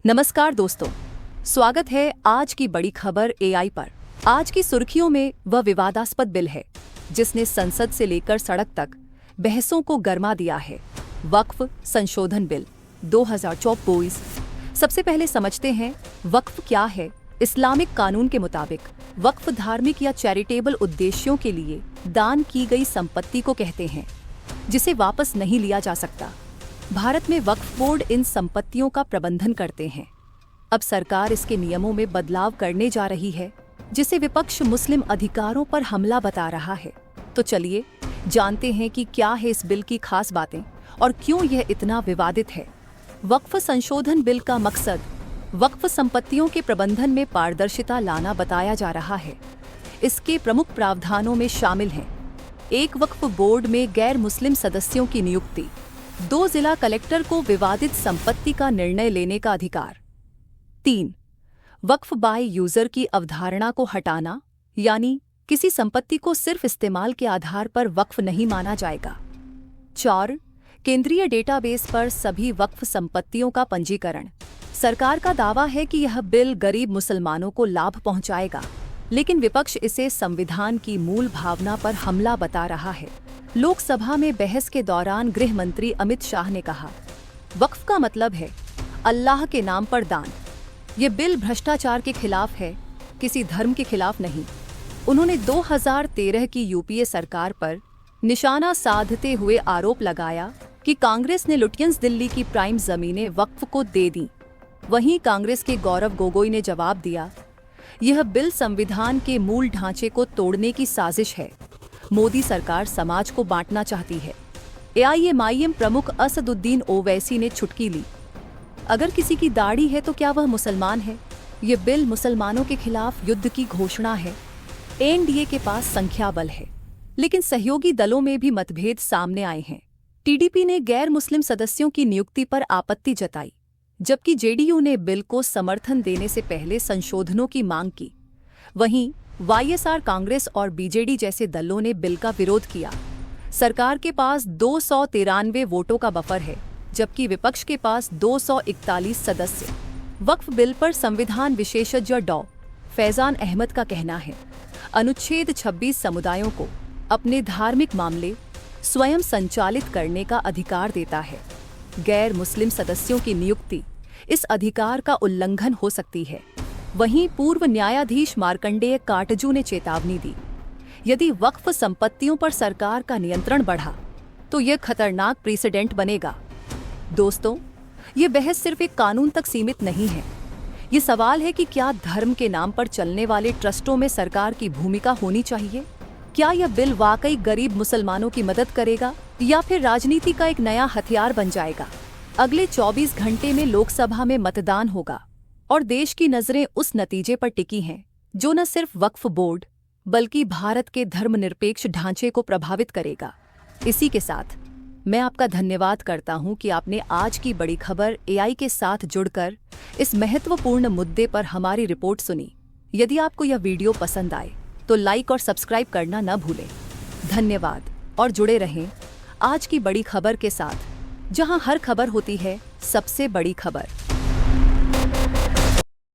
नमस्कार दोस्तों, स्वागत है आज की बड़ी खबर एआई पर। आज की सुर्खियों में वह विवादास्पद बिल है जिसने संसद से लेकर सड़क तक बहसों को गरमा दिया है। वक्फ संशोधन बिल 2024। सबसे पहले समझते हैं वक्फ क्या है। इस्लामिक कानून के मुताबिक वक्फ धार्मिक या चैरिटेबल उद्देश्यों के लिए दान की गई संपत्ति को कहते हैं जिसे वापस नहीं लिया जा सकता। भारत में वक्फ बोर्ड इन संपत्तियों का प्रबंधन करते हैं। अब सरकार इसके नियमों में बदलाव करने जा रही है जिसे विपक्ष मुस्लिम अधिकारों पर हमला बता रहा है। तो चलिए जानते हैं कि क्या है इस बिल की खास बातें और क्यों यह इतना विवादित है। वक्फ संशोधन बिल का मकसद वक्फ संपत्तियों के प्रबंधन में पारदर्शिता लाना बताया जा रहा है। इसके प्रमुख प्रावधानों में शामिल हैं: एक वक्फ बोर्ड में गैर मुस्लिम सदस्यों की नियुक्ति, 2 जिला कलेक्टर को विवादित संपत्ति का निर्णय लेने का अधिकार, 3 वक्फ बाय यूजर की अवधारणा को हटाना, यानी किसी संपत्ति को सिर्फ इस्तेमाल के आधार पर वक्फ नहीं माना जाएगा, 4 केंद्रीय डेटाबेस पर सभी वक्फ संपत्तियों का पंजीकरण। सरकार का दावा है कि यह बिल गरीब मुसलमानों को लाभ पहुंचाएगा, लेकिन विपक्ष इसे संविधान की मूल भावना पर हमला बता रहा है। लोकसभा में बहस के दौरान गृह मंत्री अमित शाह ने कहा, वक्फ का मतलब है अल्लाह के नाम पर दान। ये बिल भ्रष्टाचार के खिलाफ है, किसी धर्म के खिलाफ नहीं। उन्होंने 2013 की यूपीए सरकार पर निशाना साधते हुए आरोप लगाया कि कांग्रेस ने लुटियंस दिल्ली की प्राइम जमीनें वक्फ को दे दी। वहीं कांग्रेस के गौरव गोगोई ने जवाब दिया, यह बिल संविधान के मूल ढांचे को तोड़ने की साजिश है। मोदी सरकार समाज को बांटना चाहती है। एआईएमआईएम प्रमुख असदुद्दीन ओवैसी ने चुटकी ली, अगर किसी की दाढ़ी है तो क्या वह मुसलमान है? ये बिल मुसलमानों के खिलाफ युद्ध की घोषणा है। एनडीए के पास संख्या बल है, लेकिन सहयोगी दलों में भी मतभेद सामने आए हैं। टीडीपी ने गैर मुस्लिम सदस्यों की नियुक्ति पर आपत्ति जताई, जबकि जेडीयू ने बिल को समर्थन देने से पहले संशोधनों की मांग की। वहीं वाईएसआर, कांग्रेस और बीजेडी जैसे दलों ने बिल का विरोध किया। सरकार के पास 293 वोटों का बफर है, जबकि विपक्ष के पास 241 सदस्य। वक्फ बिल पर संविधान विशेषज्ञ डॉ. फैजान अहमद का कहना है, अनुच्छेद 26 समुदायों को अपने धार्मिक मामले स्वयं संचालित करने का अधिकार देता है। गैर मुस्लिम सदस्यों की नियुक्ति इस अधिकार का उल्लंघन हो सकती है। वहीं पूर्व न्यायाधीश मार्कंडेय काटजू ने चेतावनी दी, यदि वक्फ संपत्तियों पर सरकार का नियंत्रण बढ़ा तो यह खतरनाक प्रेसिडेंट बनेगा। दोस्तों, ये बहस सिर्फ एक कानून तक सीमित नहीं है। ये सवाल है कि क्या धर्म के नाम पर चलने वाले ट्रस्टों में सरकार की भूमिका होनी चाहिए? क्या यह बिल वाकई गरीब मुसलमानों की मदद करेगा या फिर राजनीति का एक नया हथियार बन जाएगा? अगले 24 घंटे में लोकसभा में मतदान होगा और देश की नजरें उस नतीजे पर टिकी हैं जो न सिर्फ वक्फ बोर्ड बल्कि भारत के धर्मनिरपेक्ष ढांचे को प्रभावित करेगा। इसी के साथ मैं आपका धन्यवाद करता हूं कि आपने आज की बड़ी खबर एआई के साथ जुड़कर इस महत्वपूर्ण मुद्दे पर हमारी रिपोर्ट सुनी। यदि आपको यह वीडियो पसंद आए तो लाइक और सब्सक्राइब करना न भूलें। धन्यवाद और जुड़े रहें आज की बड़ी खबर के साथ, जहां हर खबर होती है सबसे बड़ी खबर।